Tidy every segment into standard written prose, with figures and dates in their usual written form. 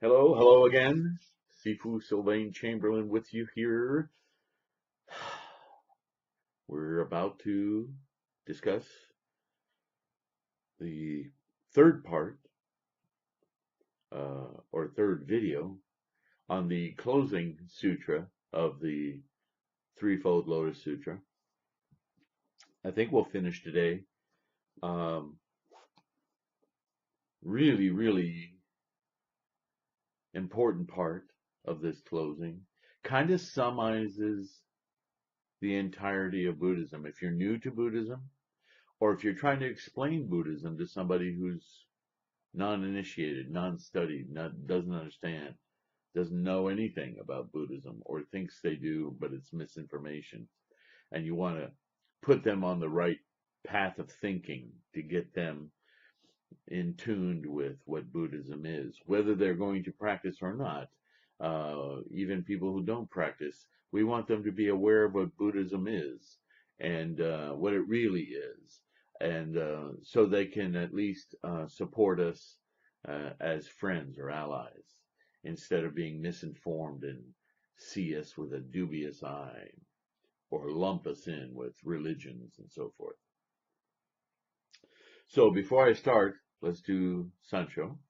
Hello, hello again. Sifu Sylvain Chamberlain with you here. We're about to discuss the third part, or third video, on the closing sutra of the Threefold Lotus Sutra. I think we'll finish today. Um, really important part of this closing. Kind of summarizes the entirety of Buddhism. If you're new to Buddhism, or if you're trying to explain Buddhism to somebody who's non-initiated, non-studied, doesn't understand, doesn't know anything about Buddhism, or thinks they do, but it's misinformation, and you want to put them on the right path of thinking to get them in tuned with what Buddhism is, whether they're going to practice or not. Even people who don't practice, we want them to be aware of what Buddhism is and what it really is, and so they can at least support us as friends or allies instead of being misinformed and see us with a dubious eye or lump us in with religions and so forth. So before I start, let's do Sancho.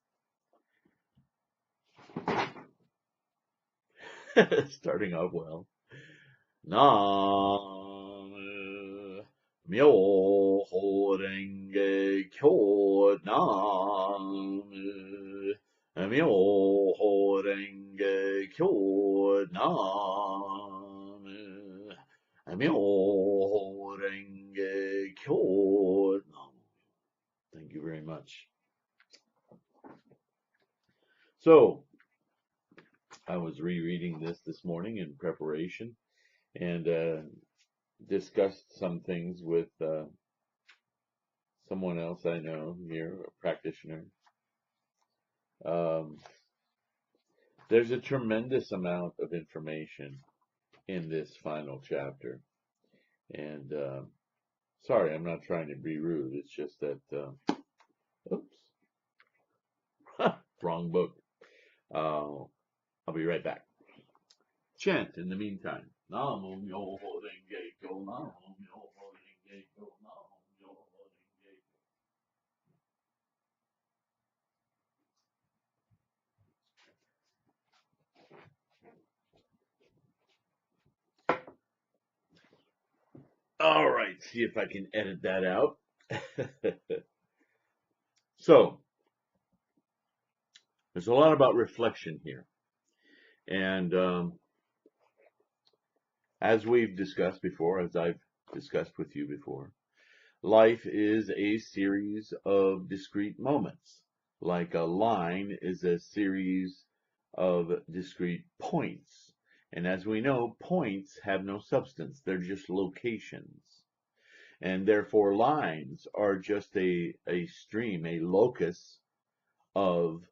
Starting off well. Nam myoho renge kyo. Nam myoho renge kyo. Nam myoho renge kyo. Thank you very much. So, I was rereading this morning in preparation and discussed some things with someone else I know here, a practitioner. There's a tremendous amount of information in this final chapter. And sorry, I'm not trying to be rude. It's just that, oops, wrong book. I'll be right back. Chant in the meantime. Namo myoho renge kyo, namo myoho renge kyo, namo myoho renge kyo. All right, see if I can edit that out. So, there's a lot about reflection here. And as we've discussed before, as I've discussed with you before, life is a series of discrete moments. Like a line is a series of discrete points. And as we know, points have no substance. They're just locations. And therefore lines are just a stream, a locus of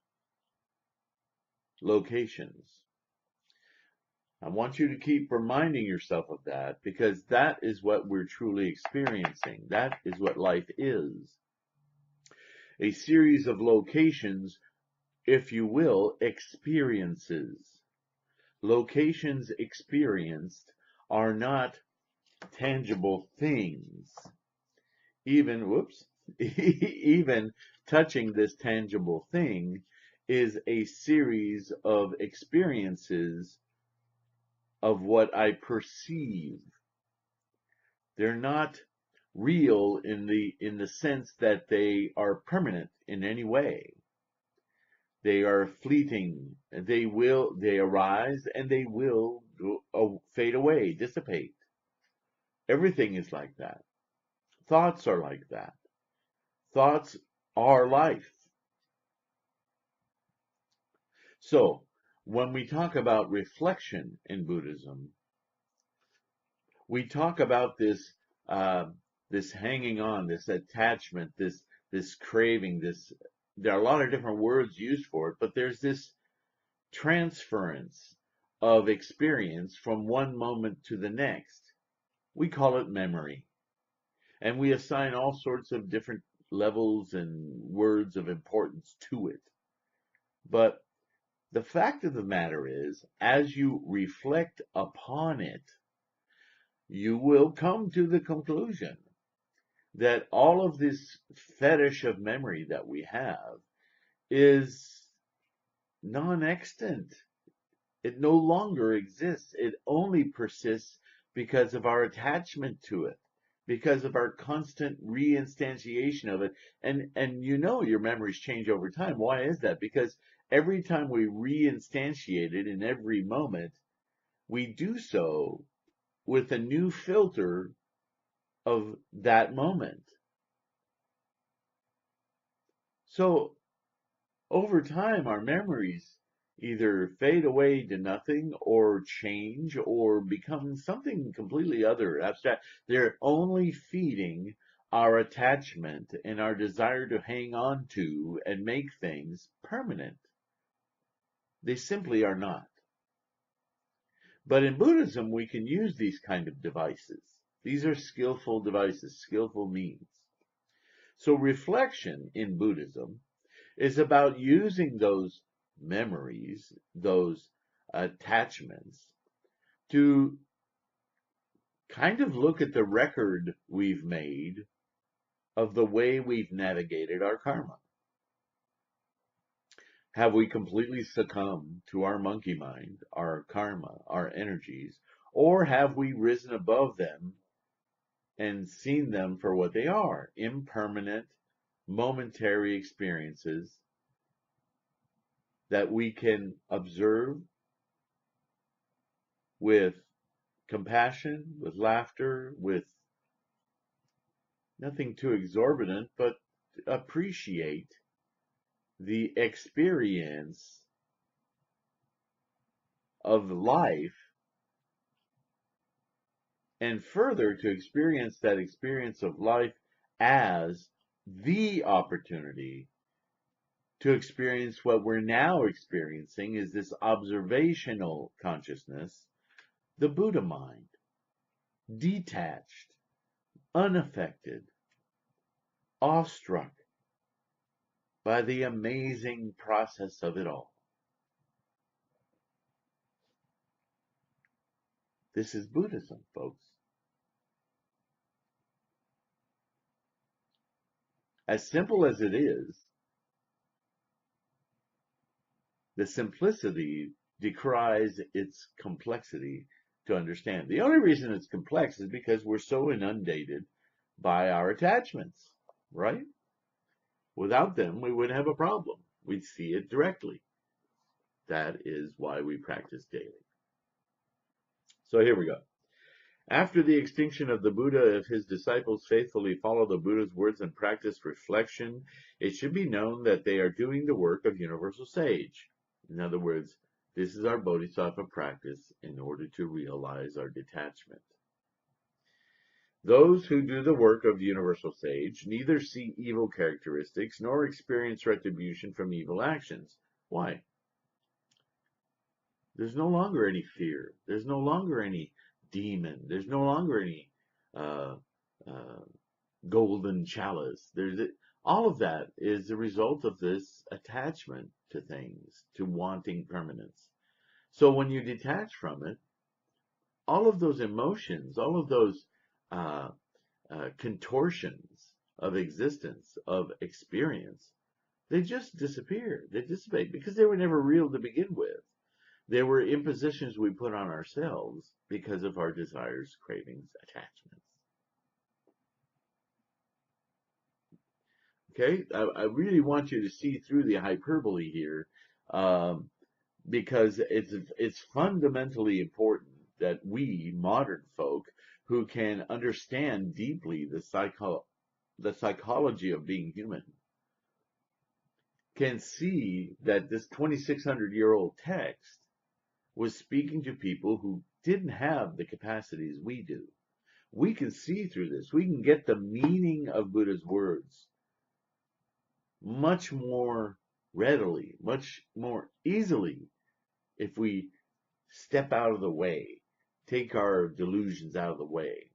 locations. I want you to keep reminding yourself of that, because that is what we're truly experiencing. That is what life is. A series of locations, if you will, experiences. Locations experienced are not tangible things. Even touching this tangible thing is a series of experiences of what I perceive. They're not real in the sense that they are permanent in any way. They are fleeting. They arise and they will fade away, dissipate. Everything is like that. Thoughts are like that. Thoughts are life. So, when we talk about reflection in Buddhism, we talk about this this hanging on, this attachment, this craving, there are a lot of different words used for it, but there's this transference of experience from one moment to the next. We call it memory. And we assign all sorts of different levels and words of importance to it. But The fact of the matter is, as you reflect upon it, you will come to the conclusion that all of this fetish of memory that we have is non-extant. It no longer exists. It only persists because of our attachment to it, because of our constant reinstantiation of it. And you know your memories change over time. Why is that? Because every time we reinstantiate it in every moment, we do so with a new filter of that moment. So over time, our memories either fade away to nothing or change or become something completely other, abstract. They're only feeding our attachment and our desire to hang on to and make things permanent. They simply are not. But in Buddhism, we can use these kind of devices. These are skillful devices, skillful means. So reflection in Buddhism is about using those memories, those attachments, to kind of look at the record we've made of the way we've navigated our karma. Have we completely succumbed to our monkey mind, our karma, our energies, or have we risen above them and seen them for what they are? Impermanent, momentary experiences that we can observe with compassion, with laughter, with nothing too exorbitant, but appreciate the experience of life, and further to experience that experience of life as the opportunity to experience what we're now experiencing is this observational consciousness, the Buddha mind, detached, unaffected, awestruck by the amazing process of it all. This is Buddhism, folks. As simple as it is, the simplicity decries its complexity to understand. The only reason it's complex is because we're so inundated by our attachments, right? Without them, we wouldn't have a problem. We'd see it directly. That is why we practice daily. So here we go. After the extinction of the Buddha, if his disciples faithfully follow the Buddha's words and practice reflection, it should be known that they are doing the work of universal sage. In other words, this is our bodhisattva practice in order to realize our detachment. Those who do the work of the universal sage neither see evil characteristics nor experience retribution from evil actions. Why? There's no longer any fear. There's no longer any demon. There's no longer any uh, uh, golden chalice. All of that is the result of this attachment to things, to wanting permanence. So when you detach from it, all of those emotions, all of those uh, contortions of existence, of experience, they just disappear. They dissipate because they were never real to begin with. They were impositions we put on ourselves because of our desires, cravings, attachments. Okay, I really want you to see through the hyperbole here, because it's fundamentally important that we modern folk who can understand deeply the psychology of being human can see that this 2,600-year-old text was speaking to people who didn't have the capacities we do. We can see through this. We can get the meaning of Buddha's words much more readily, much more easily if we step out of the way, take our delusions out of the way.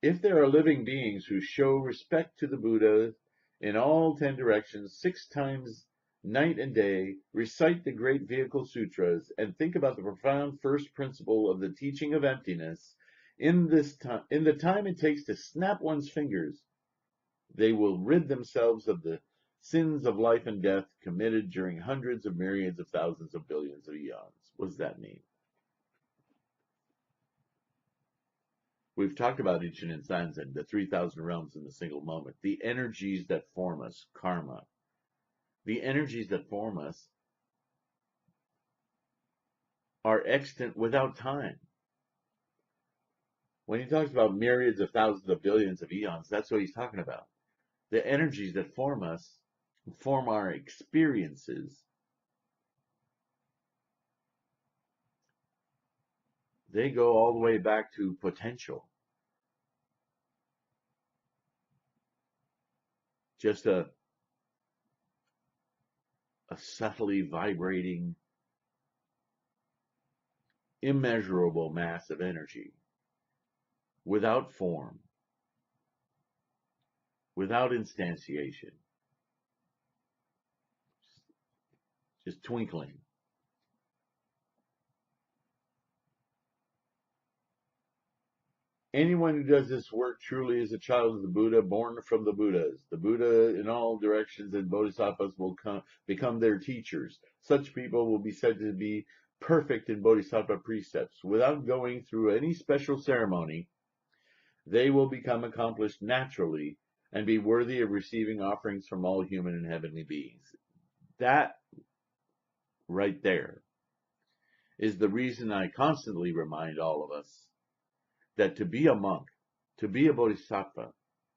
If there are living beings who show respect to the Buddha in all 10 directions, 6 times night and day, recite the great vehicle sutras, and think about the profound first principle of the teaching of emptiness. In the time it takes to snap one's fingers, they will rid themselves of the sins of life and death committed during hundreds of myriads of thousands of billions of eons. What does that mean? We've talked about Nichiren Sanzen, the 3,000 realms in a single moment, the energies that form us, karma. The energies that form us are extant without time. When he talks about myriads of thousands of billions of eons, that's what he's talking about. The energies that form us, form our experiences, they go all the way back to potential. Just a subtly vibrating, immeasurable mass of energy, without form, without instantiation, just twinkling. Anyone who does this work truly is a child of the Buddha, born from the Buddhas. The Buddha in all directions and bodhisattvas will become their teachers. Such people will be said to be perfect in bodhisattva precepts. Without going through any special ceremony, they will become accomplished naturally and be worthy of receiving offerings from all human and heavenly beings. That right there is the reason I constantly remind all of us that to be a monk, to be a bodhisattva,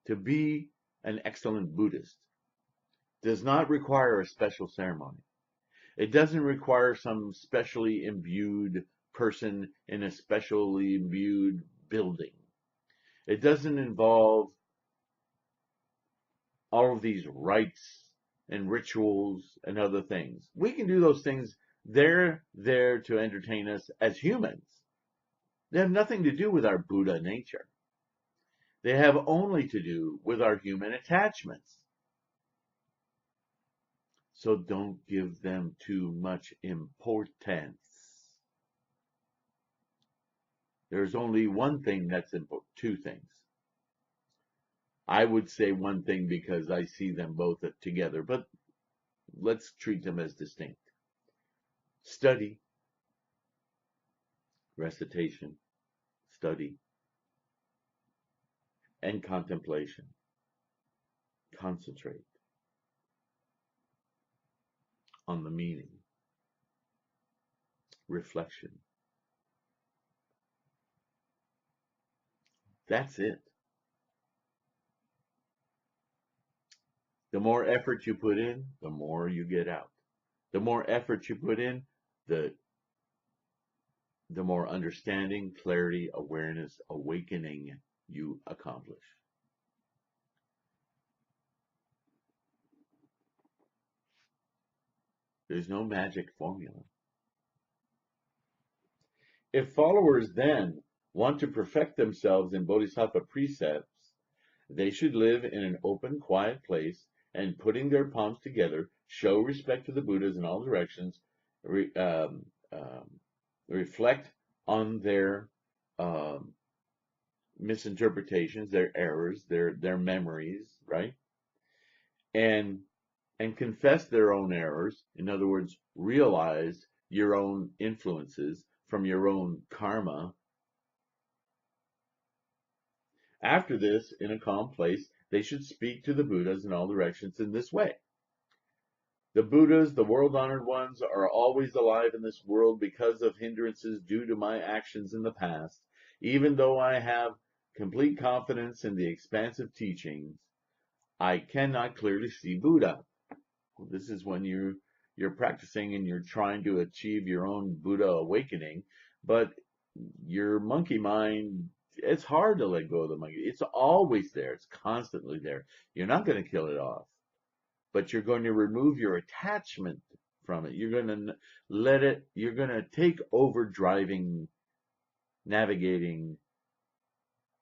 to be an excellent Buddhist does not require a special ceremony. It doesn't require some specially imbued person in a specially imbued building. It doesn't involve all of these rites and rituals and other things. We can do those things. They're there to entertain us as humans. They have nothing to do with our Buddha nature. They have only to do with our human attachments. So don't give them too much importance. There's only one thing that's important, two things. I would say one thing because I see them both together, but let's treat them as distinct. Study, recitation, study, and contemplation. Concentrate on the meaning, reflection. That's it. The more effort you put in, the more you get out. The more effort you put in, the more understanding, clarity, awareness, awakening you accomplish. There's no magic formula. If followers then want to perfect themselves in bodhisattva precepts, they should live in an open, quiet place and, putting their palms together, show respect to the Buddhas in all directions, reflect on their misinterpretations, their errors, their memories, right? And confess their own errors. In other words, realize your own influences from your own karma. After this, in a calm place, they should speak to the Buddhas in all directions in this way. The Buddhas, the world-honored ones, are always alive in this world because of hindrances due to my actions in the past. Even though I have complete confidence in the expansive teachings, I cannot clearly see Buddha. This is when you're practicing and you're trying to achieve your own Buddha awakening, but your monkey mind, it's hard to let go of the monkey. It's always there. It's constantly there. You're not going to kill it off, but you're going to remove your attachment from it. You're going to let it, you're going to take over driving, navigating,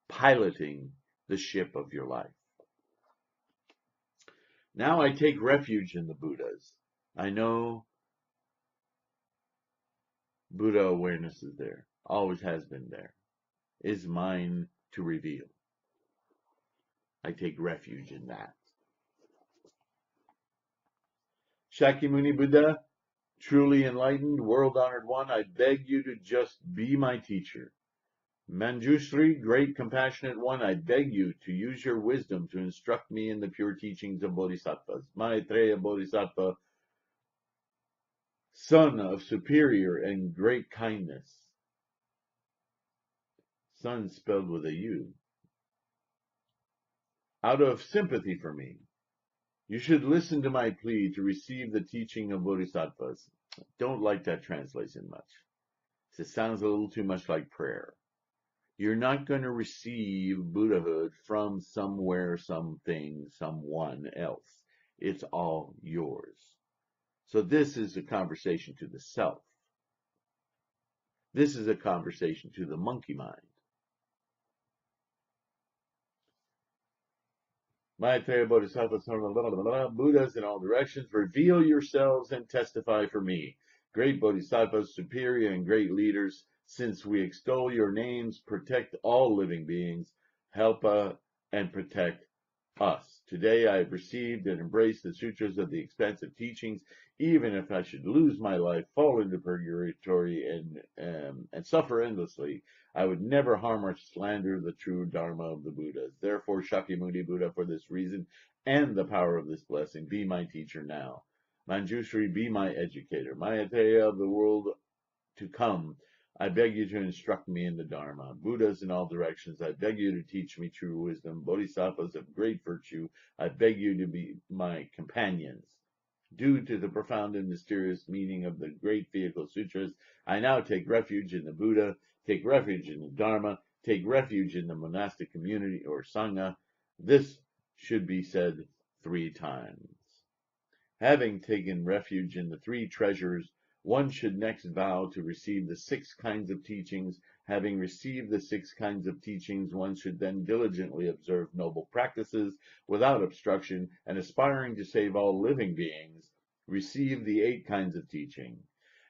piloting the ship of your life. Now I take refuge in the Buddhas. I know Buddha awareness is there, always has been there, is mine to reveal. I take refuge in that. Shakyamuni Buddha, truly enlightened, world-honored one, I beg you to just be my teacher. Manjushri, great compassionate one, I beg you to use your wisdom to instruct me in the pure teachings of Bodhisattvas. Maitreya Bodhisattva, son of superior and great kindness. Son spelled with a U. Out of sympathy for me, you should listen to my plea to receive the teaching of Bodhisattvas. Don't like that translation much. It sounds a little too much like prayer. You're not going to receive Buddhahood from somewhere, something, someone else. It's all yours. So this is a conversation to the self. This is a conversation to the monkey mind. Maitreya Bodhisattva, Buddhas in all directions, reveal yourselves and testify for me. Great Bodhisattvas, superior and great leaders, since we extol your names, protect all living beings, help and protect us. Today I have received and embraced the sutras of the expansive teachings, even if I should lose my life, fall into purgatory, and suffer endlessly. I would never harm or slander the true Dharma of the Buddhas. Therefore, Shakyamuni Buddha, for this reason and the power of this blessing, be my teacher now. Manjushri, be my educator. Maitreya of the world to come, I beg you to instruct me in the Dharma. Buddhas in all directions, I beg you to teach me true wisdom. Bodhisattvas of great virtue, I beg you to be my companions. Due to the profound and mysterious meaning of the great vehicle sutras, I now take refuge in the Buddha, take refuge in the Dharma, take refuge in the monastic community or Sangha. This should be said 3 times. Having taken refuge in the 3 treasures, one should next vow to receive the 6 kinds of teachings. Having received the 6 kinds of teachings, one should then diligently observe noble practices without obstruction, and aspiring to save all living beings, receive the 8 kinds of teaching.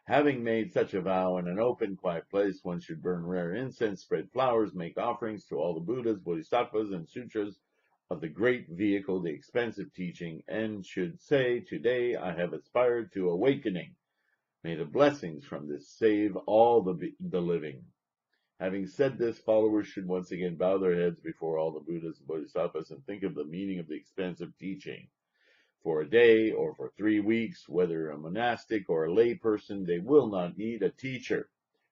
Having made such a vow in an open, quiet place, one should burn rare incense, spread flowers, make offerings to all the Buddhas, Bodhisattvas, and Sutras of the great vehicle, the expansive teaching, and should say, today I have aspired to awakening. May the blessings from this save all the living. Having said this, followers should once again bow their heads before all the Buddhas and Bodhisattvas and think of the meaning of the expansive teaching. For a day or for 3 weeks, whether a monastic or a lay person, they will not need a teacher,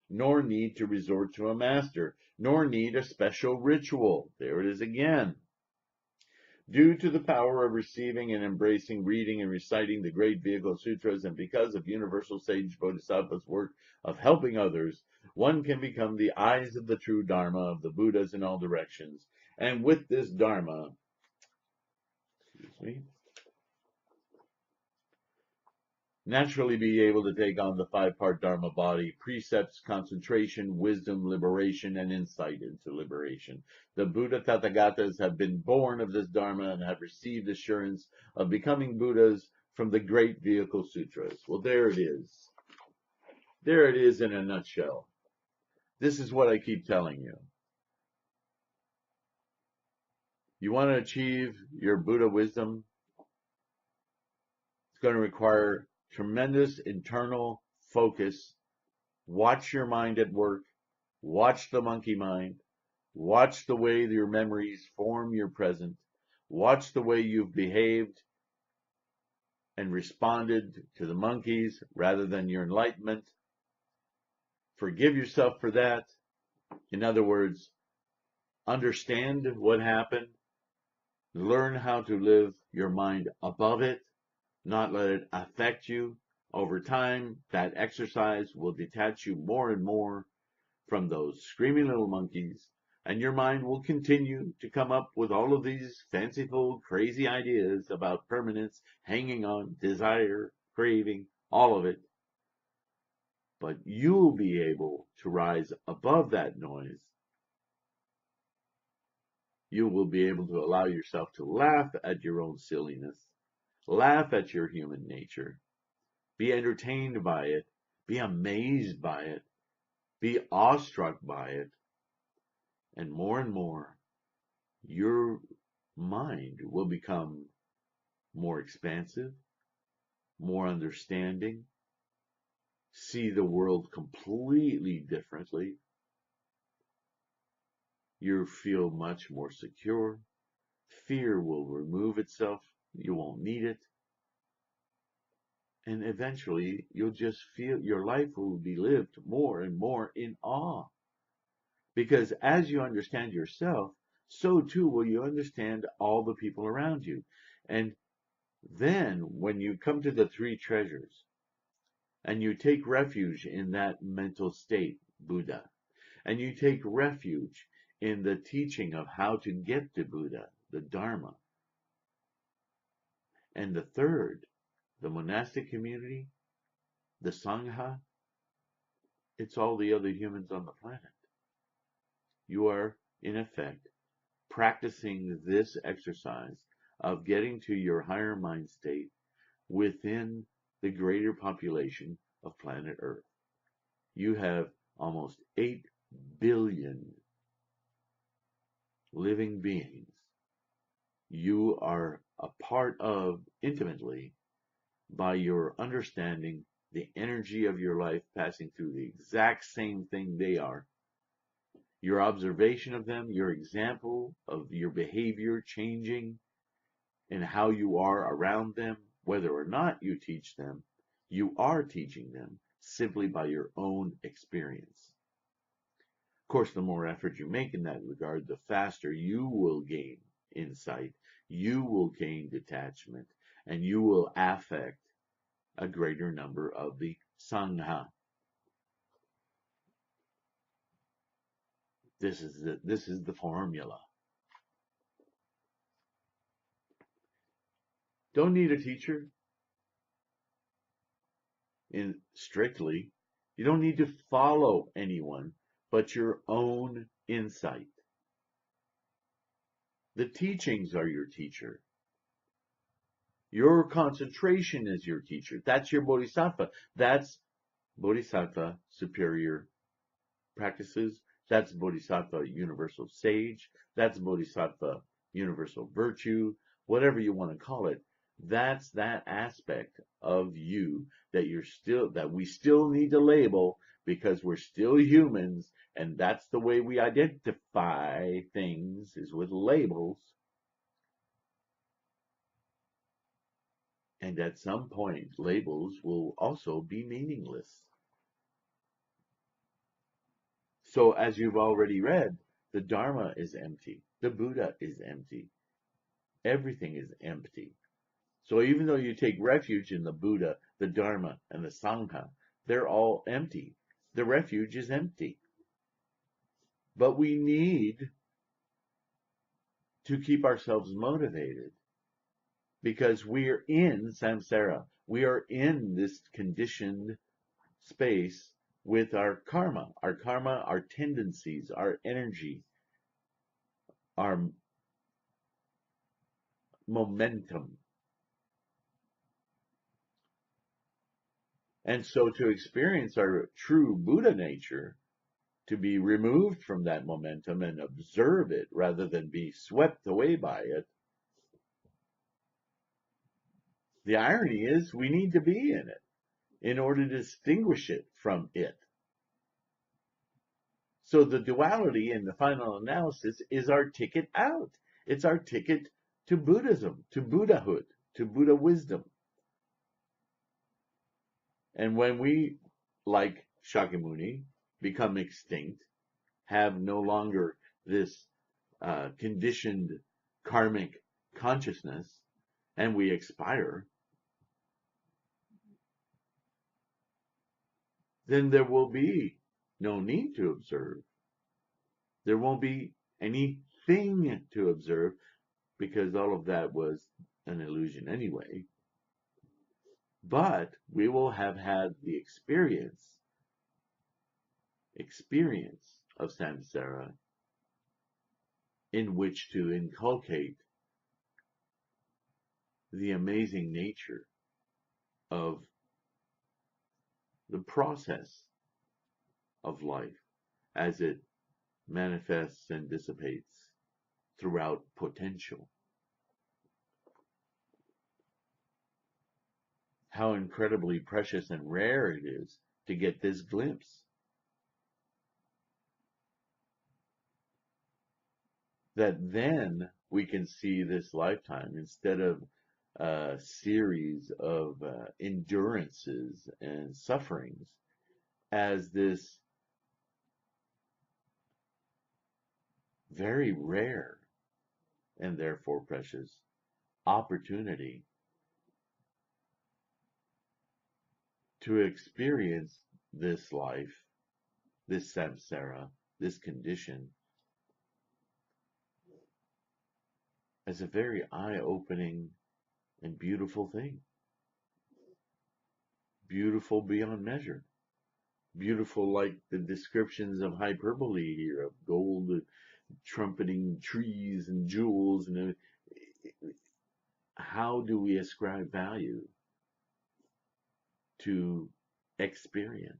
nor need to resort to a master, nor need a special ritual. There it is again. Due to the power of receiving and embracing, reading and reciting the great vehicle sutras, and because of universal sage Bodhisattva's work of helping others, one can become the eyes of the true Dharma of the Buddhas in all directions. And with this Dharma, naturally be able to take on the 5-part Dharma body, precepts, concentration, wisdom, liberation, and insight into liberation. The Buddha Tathagatas have been born of this Dharma and have received assurance of becoming Buddhas from the great vehicle sutras. Well, there it is. There it is in a nutshell. This is what I keep telling you. You want to achieve your Buddha wisdom? It's going to require tremendous internal focus. Watch your mind at work. Watch the monkey mind. Watch the way your memories form your present. Watch the way you've behaved and responded to the monkeys rather than your enlightenment. Forgive yourself for that. In other words, understand what happened. Learn how to live your mind above it, not let it affect you. Over time, that exercise will detach you more and more from those screaming little monkeys, and your mind will continue to come up with all of these fanciful, crazy ideas about permanence, hanging on, desire, craving, all of it. But you'll be able to rise above that noise. You will be able to allow yourself to laugh at your own silliness Laugh at your human nature. Be entertained by it. Be amazed by it. Be awestruck by it. And more, your mind will become more expansive, more understanding, see the world completely differently. You feel much more secure. Fear will remove itself. You won't need it. And eventually, you'll just feel your life will be lived more and more in awe. Because as you understand yourself, so too will you understand all the people around you. And then when you come to the three treasures and you take refuge in that mental state, Buddha, and you take refuge in the teaching of how to get to Buddha, the Dharma, and the third, the monastic community, the Sangha, it's all the other humans on the planet. You are, in effect, practicing this exercise of getting to your higher mind state within the greater population of planet Earth. You have almost 8 billion living beings you are a part of intimately by your understanding the energy of your life passing through the exact same thing they are. Your observation of them, your example of your behavior changing and how you are around them, whether or not you teach them, you are teaching them simply by your own experience. Of course, the more effort you make in that regard, the faster you will gain insight, you will gain detachment, and you will affect a greater number of the Sangha. This is the formula. Don't need a teacher in strictly. You don't need to follow anyone but your own insight. The teachings are your teacher. Your concentration is your teacher. That's your bodhisattva. That's bodhisattva superior practices. That's bodhisattva universal sage. That's bodhisattva universal virtue, whatever you want to call it. That's that aspect of you that we still need to label because we're still humans, and that's the way we identify things is with labels. And at some point, labels will also be meaningless. So as you've already read, the Dharma is empty. The Buddha is empty. Everything is empty. So even though you take refuge in the Buddha, the Dharma, and the Sangha, they're all empty. The refuge is empty. But we need to keep ourselves motivated because we are in samsara. We are in this conditioned space with our karma, our tendencies, our energy, our momentum. And so to experience our true Buddha nature, to be removed from that momentum and observe it rather than be swept away by it, the irony is we need to be in it in order to distinguish it from it. So the duality in the final analysis is our ticket out. It's our ticket to Buddhism, to Buddhahood, to Buddha wisdom. And when we, like Shakyamuni, become extinct, have no longer this conditioned karmic consciousness, and we expire, then there will be no need to observe. There won't be anything to observe because all of that was an illusion anyway. But we will have had the experience of samsara in which to inculcate the amazing nature of the process of life as it manifests and dissipates throughout potential. How incredibly precious and rare it is to get this glimpse. That then we can see this lifetime instead of a series of endurances and sufferings as this very rare and therefore precious opportunity to experience this life, this samsara, this condition as a very eye-opening and beautiful thing. Beautiful beyond measure. Beautiful like the descriptions of hyperbole here, of gold trumpeting trees and jewels. And how do we ascribe value to experience?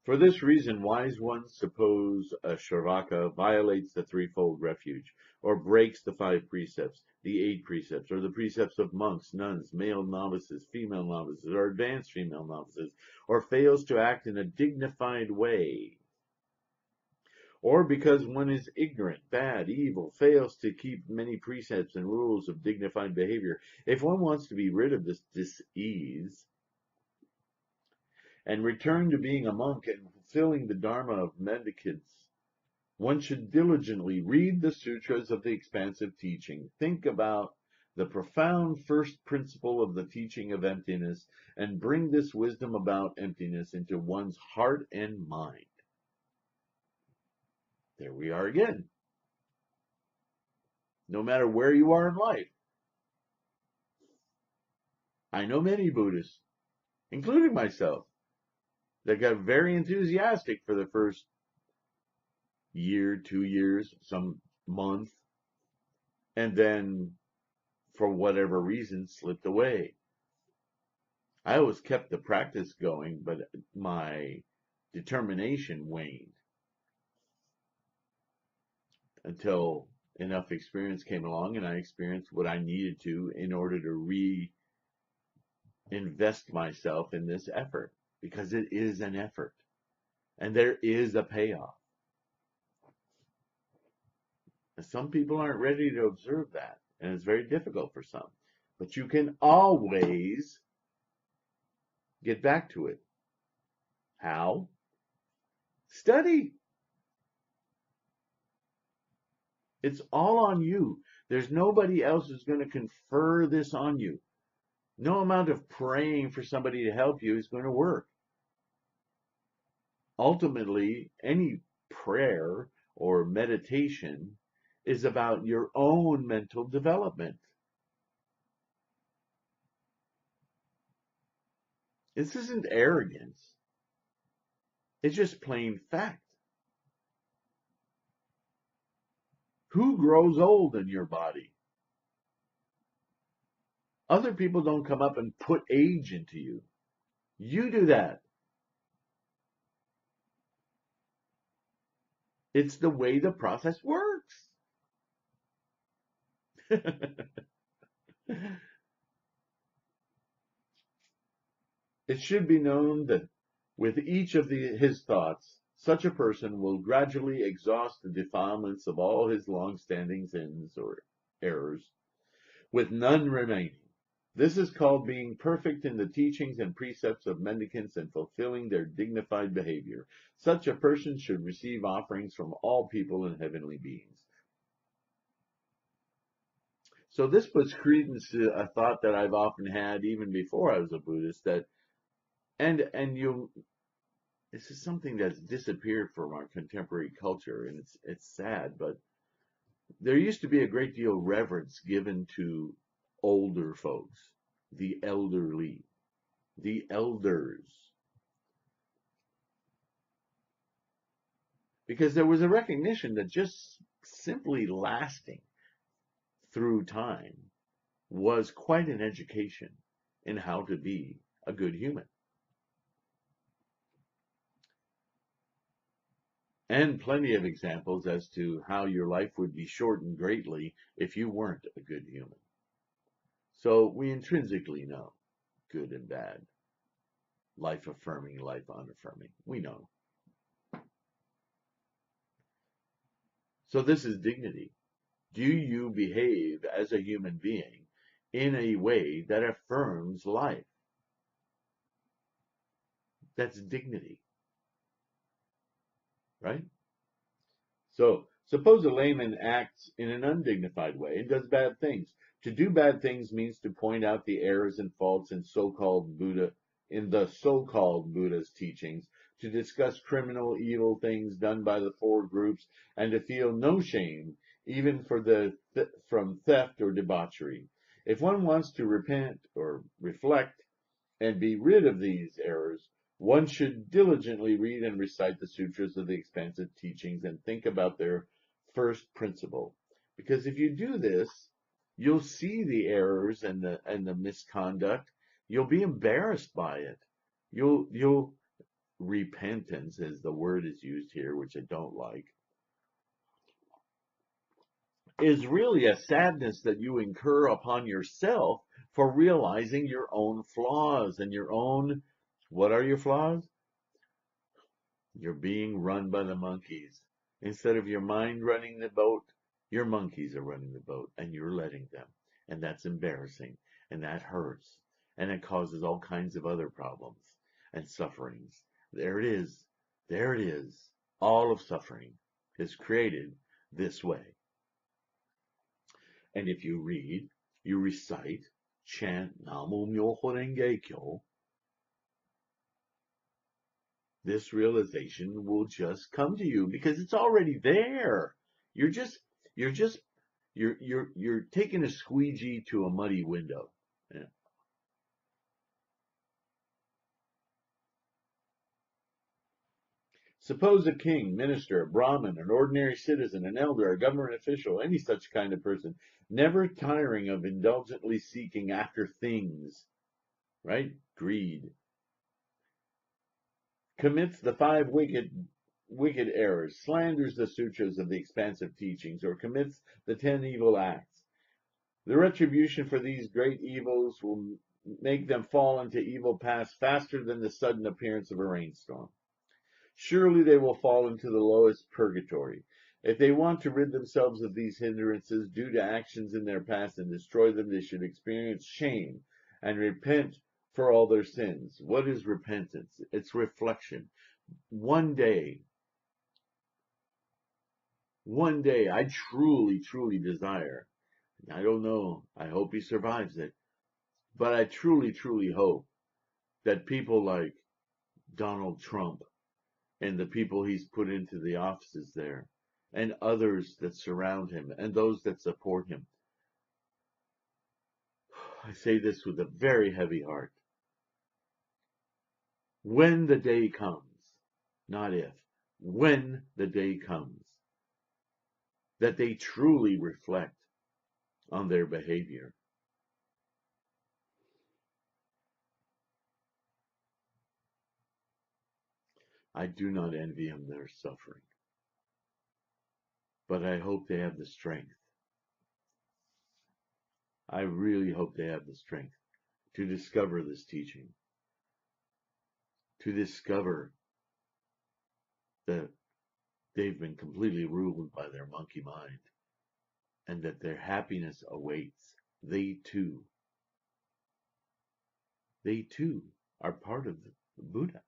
For this reason, wise ones suppose a Shravaka violates the threefold refuge, or breaks the 5 precepts, the 8 precepts, or the precepts of monks, nuns, male novices, female novices, or advanced female novices, or fails to act in a dignified way, or because one is ignorant, bad, evil, fails to keep many precepts and rules of dignified behavior. If one wants to be rid of this dis-ease, and return to being a monk and fulfilling the dharma of mendicants, one should diligently read the sutras of the expansive teaching, think about the profound first principle of the teaching of emptiness, and bring this wisdom about emptiness into one's heart and mind. There we are again. No matter where you are in life. I know many Buddhists, including myself, that got very enthusiastic for the first year, 2 years, some month, and then, for whatever reason, slipped away. I always kept the practice going, but my determination waned until enough experience came along and I experienced what I needed to in order to reinvest myself in this effort, because it is an effort and there is a payoff. And some people aren't ready to observe that, and it's very difficult for some. But you can always get back to it. How? Study. It's all on you. There's nobody else who's going to confer this on you. No amount of praying for somebody to help you is going to work. Ultimately, any prayer or meditation is about your own mental development. This isn't arrogance. It's just plain fact. Who grows old in your body? Other people don't come up and put age into you. You do that. It's the way the process works. It should be known that with each of his thoughts, such a person will gradually exhaust the defilements of all his long-standing sins or errors, with none remaining. This is called being perfect in the teachings and precepts of mendicants and fulfilling their dignified behavior. Such a person should receive offerings from all people and heavenly beings. So this puts credence to a thought that I've often had even before I was a Buddhist, that and you this is something that's disappeared from our contemporary culture, and it's sad, but there used to be a great deal of reverence given to older folks, the elderly, the elders, because there was a recognition that just simply lasting through time was quite an education in how to be a good human. And plenty of examples as to how your life would be shortened greatly if you weren't a good human. So we intrinsically know good and bad, life affirming, life unaffirming. We know. So this is dignity. Do you behave as a human being in a way that affirms life? That's dignity, right? So suppose a layman acts in an undignified way and does bad things. To do bad things means to point out the errors and faults in the so-called Buddha's teachings, to discuss criminal evil things done by the four groups, and to feel no shame even from theft or debauchery. If one wants to repent or reflect and be rid of these errors, one should diligently read and recite the sutras of the expansive teachings and think about their first principle. Because if you do this, you'll see the errors and the misconduct. You'll be embarrassed by it. You'll repentance, as the word is used here, which I don't like, is really a sadness that you incur upon yourself for realizing your own flaws and your own, what are your flaws? You're being run by the monkeys. Instead of your mind running the boat, your monkeys are running the boat and you're letting them. And that's embarrassing and that hurts and it causes all kinds of other problems and sufferings. There it is. There it is. All of suffering is created this way. And if you read, you recite, chant Namo Myoho Renge Kyo, this realization will just come to you because it's already there. You're taking a squeegee to a muddy window. Yeah. Suppose a king, minister, a Brahmin, an ordinary citizen, an elder, a government official, any such kind of person, never tiring of indulgently seeking after things, right? Greed. Commits the five wicked errors, slanders the sutras of the expansive teachings, or commits the 10 evil acts. The retribution for these great evils will make them fall into evil paths faster than the sudden appearance of a rainstorm. Surely they will fall into the lowest purgatory. If they want to rid themselves of these hindrances due to actions in their past and destroy them, they should experience shame and repent for all their sins. What is repentance? It's reflection. One day, I truly desire. I don't know. I hope he survives it. But I truly hope that people like Donald Trump and the people he's put into the offices there and others that surround him and those that support him. I say this with a very heavy heart. When the day comes, not if, when the day comes, that they truly reflect on their behavior, I do not envy them their suffering, but I hope they have the strength. I really hope they have the strength to discover this teaching, to discover that they've been completely ruled by their monkey mind and that their happiness awaits. They too are part of the Buddha.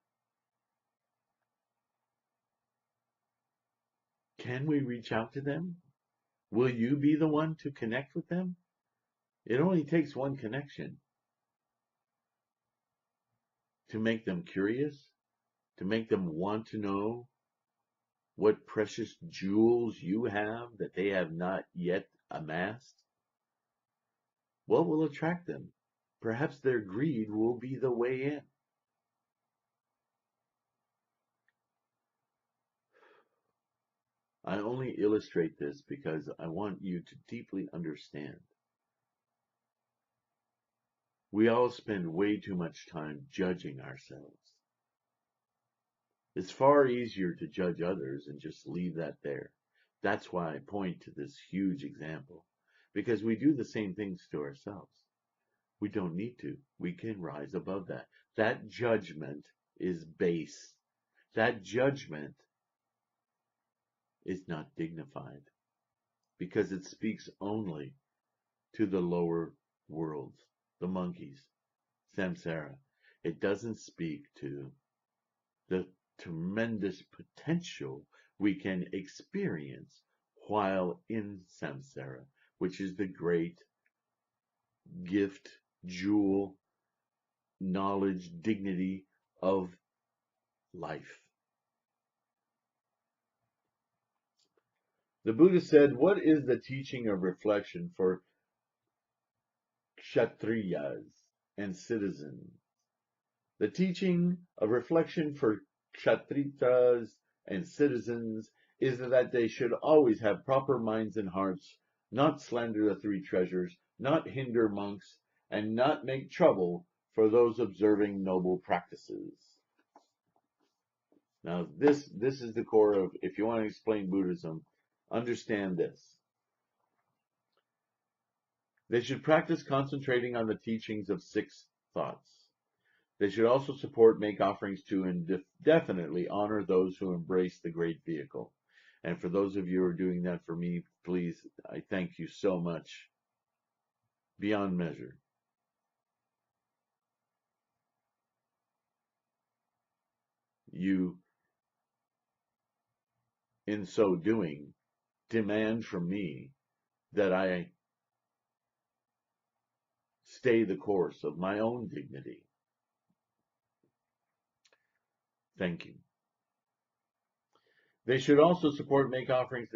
Can we reach out to them? Will you be the one to connect with them? It only takes one connection to make them curious, to make them want to know what precious jewels you have that they have not yet amassed. What will attract them? Perhaps their greed will be the way in. I only illustrate this because I want you to deeply understand. We all spend way too much time judging ourselves. It's far easier to judge others and just leave that there. That's why I point to this huge example, because we do the same things to ourselves. We don't need to. We can rise above that. That judgment is base. That judgment is not dignified because it speaks only to the lower worlds, the monkeys, samsara. It doesn't speak to the tremendous potential we can experience while in samsara, which is the great gift, jewel, knowledge, dignity of life. The Buddha said, what is the teaching of reflection for kshatriyas and citizens? The teaching of reflection for kshatriyas and citizens is that they should always have proper minds and hearts, not slander the three treasures, not hinder monks, and not make trouble for those observing noble practices. Now, this is the core of, if you want to explain Buddhism, understand this. They should practice concentrating on the teachings of 6 thoughts. They should also support, make offerings to, and definitely honor those who embrace the great vehicle. And for those of you who are doing that for me, please, I thank you so much, beyond measure. You, in so doing, demand from me that I stay the course of my own dignity. Thank you. They should also support, make offerings.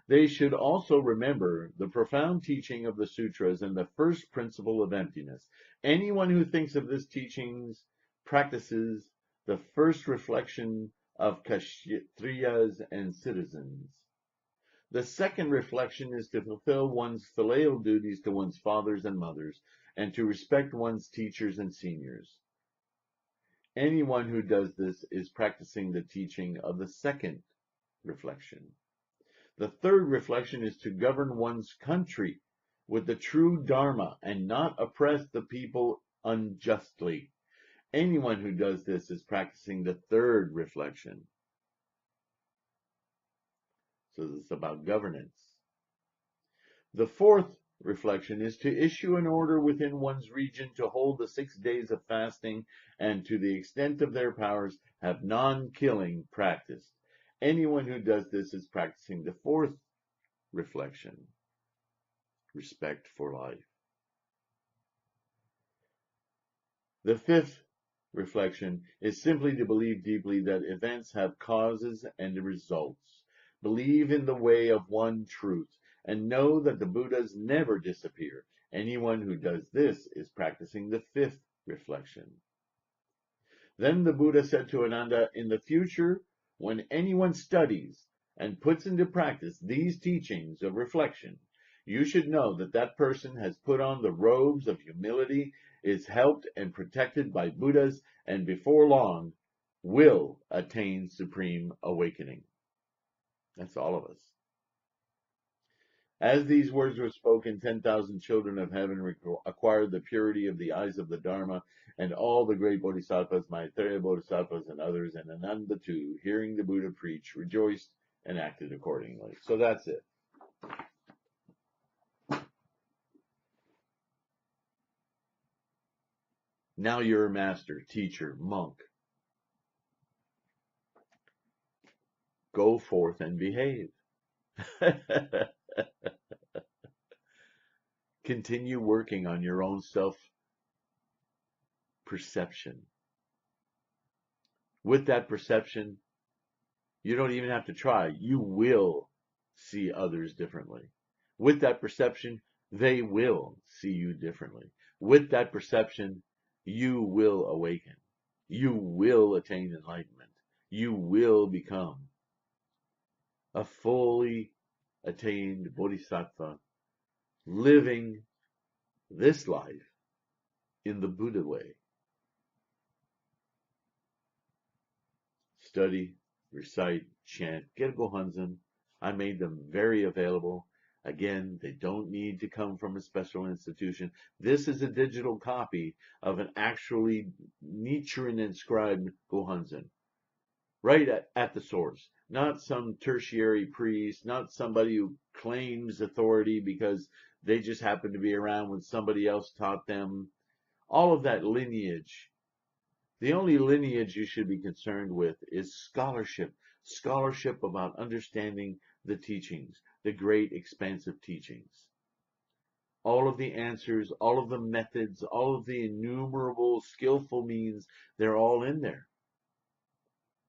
They should also remember the profound teaching of the sutras and the first principle of emptiness. Anyone who thinks of this teachings practices the first reflection of kshatriyas and citizens. The second reflection is to fulfill one's filial duties to one's fathers and mothers, and to respect one's teachers and seniors. Anyone who does this is practicing the teaching of the second reflection. The third reflection is to govern one's country with the true Dharma and not oppress the people unjustly. Anyone who does this is practicing the third reflection. So this is about governance. The fourth reflection is to issue an order within one's region to hold the 6 days of fasting and, to the extent of their powers, have non-killing practiced. Anyone who does this is practicing the fourth reflection, respect for life. The fifth reflection is simply to believe deeply that events have causes and results. Believe in the way of one truth and know that the Buddhas never disappear. Anyone who does this is practicing the fifth reflection. Then the Buddha said to Ananda, in the future, when anyone studies and puts into practice these teachings of reflection, you should know that that person has put on the robes of humility, is helped and protected by Buddhas, and before long will attain supreme awakening. That's all of us. As these words were spoken, 10,000 children of heaven acquired the purity of the eyes of the Dharma, and all the great bodhisattvas, Maitreya bodhisattvas and others, and Ananda too, hearing the Buddha preach, rejoiced and acted accordingly. So that's it. Now you're a master, teacher, monk. Go forth and behave. Continue working on your own self-perception. With that perception, you don't even have to try. You will see others differently. With that perception, they will see you differently. With that perception, you will awaken. You will attain enlightenment. You will become a fully attained bodhisattva living this life in the Buddha way. Study, recite, chant, get a Gohanzen. I made them very available. Again, they don't need to come from a special institution. This is a digital copy of an actually Nichiren inscribed Gohanzen, right at the source. Not some tertiary priest, not somebody who claims authority because they just happened to be around when somebody else taught them. All of that lineage. The only lineage you should be concerned with is scholarship. Scholarship about understanding the teachings, the great expansive teachings. All of the answers, all of the methods, all of the innumerable skillful means, they're all in there,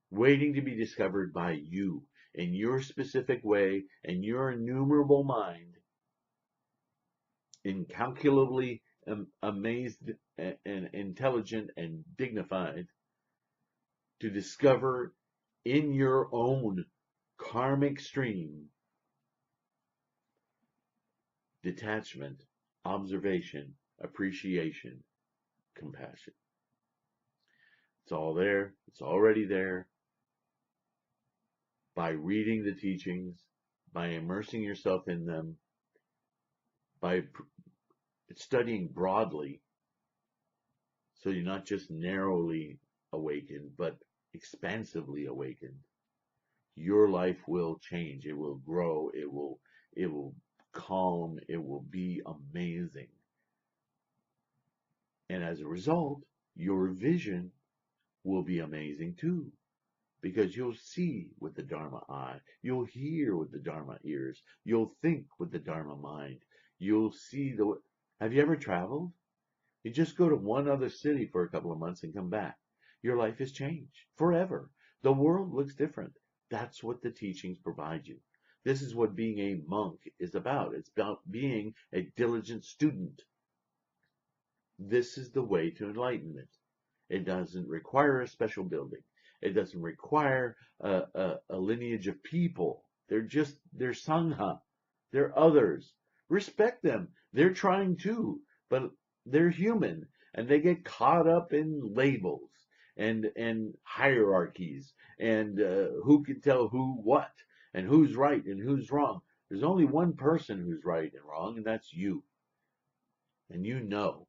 waiting to be discovered by you in your specific way and your innumerable mind, incalculably amazed and intelligent and dignified, to discover in your own karmic stream detachment, observation, appreciation, compassion. It's all there. It's already there. By reading the teachings, by immersing yourself in them, by studying broadly, so you're not just narrowly awakened, but expansively awakened, your life will change. It will grow. It will calm. It will be amazing. And as a result, your vision will be amazing too, because you'll see with the Dharma eye, you'll hear with the Dharma ears, you'll think with the Dharma mind, you'll see the. Have you ever traveled? You just go to one other city for a couple of months and come back. Your life has changed forever. The world looks different. That's what the teachings provide you. This is what being a monk is about. It's about being a diligent student. This is the way to enlightenment. It doesn't require a special building. It doesn't require a lineage of people. They're sangha. They're others. Respect them. They're trying too, but they're human and they get caught up in labels and hierarchies and who can tell who what and who's right and who's wrong. There's only one person who's right and wrong, and that's you. And you know.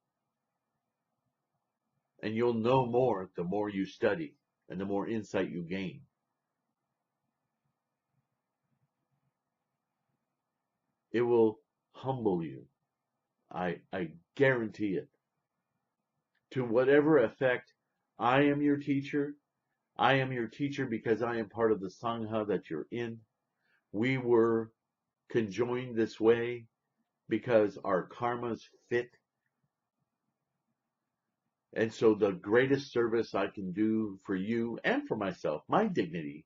And you'll know more the more you study and the more insight you gain. It will humble you. I guarantee it. To whatever effect, I am your teacher. I am your teacher because I am part of the Sangha that you're in. We were conjoined this way because our karmas fit. And so the greatest service I can do for you and for myself, my dignity,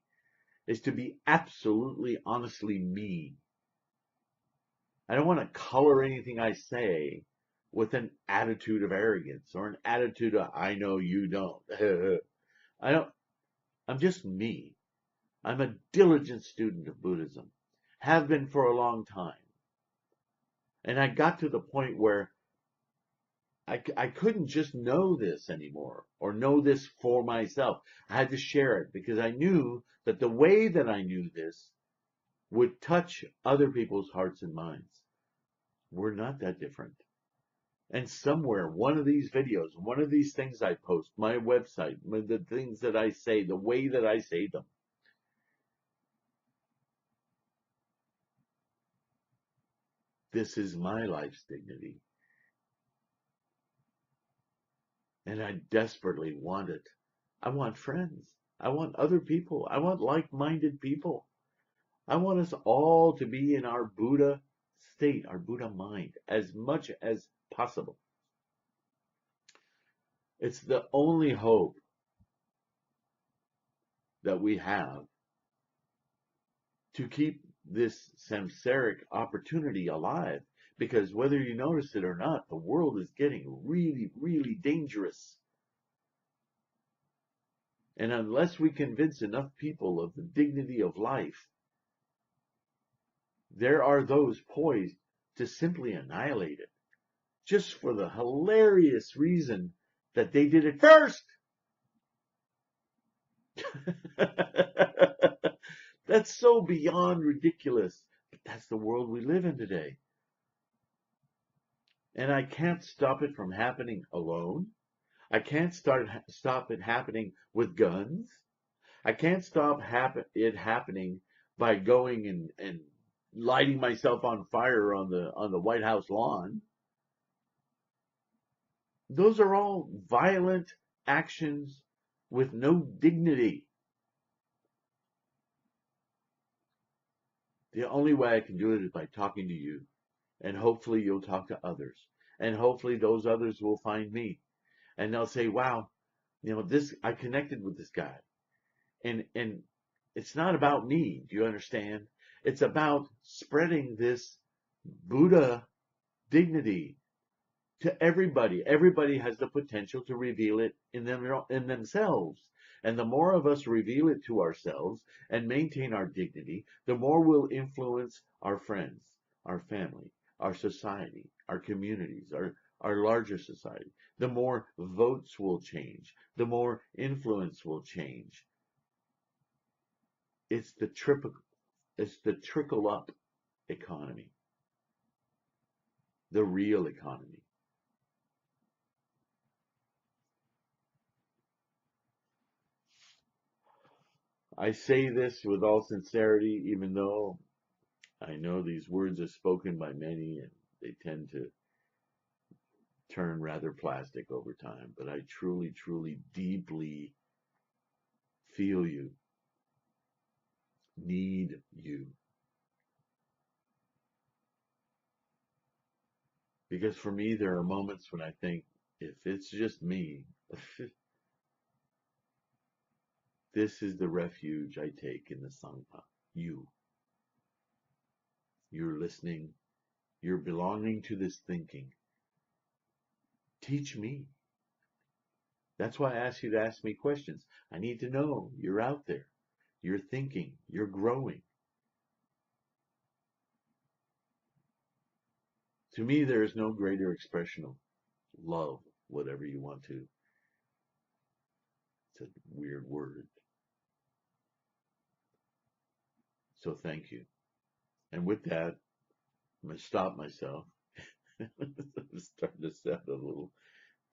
is to be absolutely honestly me. I don't want to color anything I say with an attitude of arrogance or an attitude of I know you don't. I'm just me. I'm a diligent student of Buddhism. Have been for a long time. And I got to the point where I couldn't just know this anymore or know this for myself. I had to share it because I knew that the way that I knew this would touch other people's hearts and minds. We're not that different. And somewhere, one of these videos, one of these things I post, my website, the things that I say, the way that I say them, this is my life's dignity. And I desperately want it. I want friends. I want other people. I want like-minded people. I want us all to be in our Buddha state, our Buddha mind, as much as possible. It's the only hope that we have to keep this samsaric opportunity alive. Because whether you notice it or not, the world is getting really, really dangerous. And unless we convince enough people of the dignity of life, there are those poised to simply annihilate it, just for the hilarious reason that they did it first. That's so beyond ridiculous. But that's the world we live in today. And I can't stop it from happening alone. I can't stop it happening with guns. I can't stop it happening by going and lighting myself on fire on the White House lawn. Those are all violent actions with no dignity. The only way I can do it is by talking to you. And hopefully you'll talk to others. And hopefully those others will find me. And they'll say, wow, I connected with this guy. And it's not about me. Do you understand? It's about spreading this Buddha dignity to everybody. Everybody has the potential to reveal it in themselves. And the more of us reveal it to ourselves and maintain our dignity, the more we'll influence our friends, our family, our society, our communities, our larger society. The more votes will change, the more influence will change. It's the trickle up economy, the real economy. I say this with all sincerity, even though I know these words are spoken by many and they tend to turn rather plastic over time, but I truly, truly, deeply feel you, need you. Because for me, there are moments when I think, if it's just me, this is the refuge I take in the Sangha. You. You're listening. You're belonging to this thinking. Teach me. That's why I ask you to ask me questions. I need to know you're out there. You're thinking. You're growing. To me, there is no greater expression of love, whatever you want to. It's a weird word. So thank you. And with that, I'm going to stop myself. I'm starting to sound a little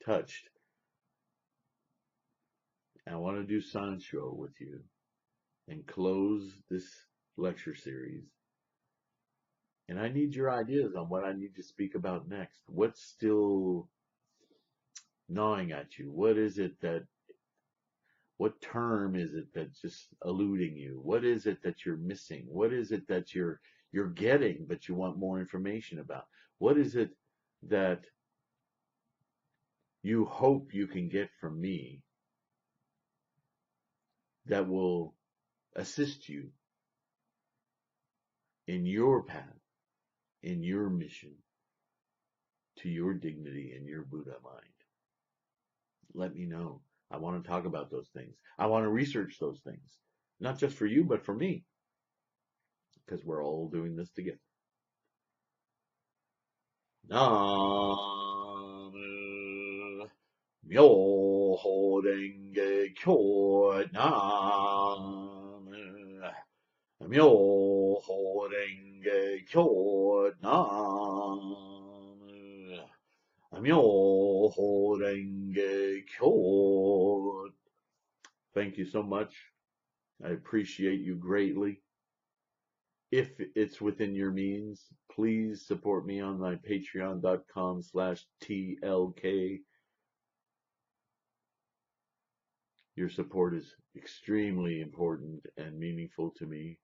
touched. I want to do Sancho with you and close this lecture series. And I need your ideas on what I need to speak about next. What's still gnawing at you? What term is it that's just eluding you? What is it that you're missing? What is it that you're getting, but you want more information about? What is it that you hope you can get from me that will assist you in your path, in your mission, to your dignity and your Buddha mind? Let me know. I want to talk about those things. I want to research those things, not just for you, but for me, because we're all doing this together. Nam Myoho Renge Kyo. Nam Myoho Renge Kyo. Nam Myoho Renge Kyo. Thank you so much. I appreciate you greatly. If it's within your means, please support me on my patreon.com/TLK. Your support is extremely important and meaningful to me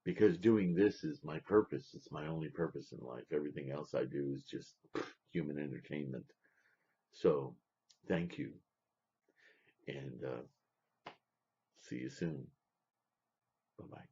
because doing this is my purpose. It's my only purpose in life. Everything else I do is just human entertainment. So thank you, and see you soon. Bye-bye.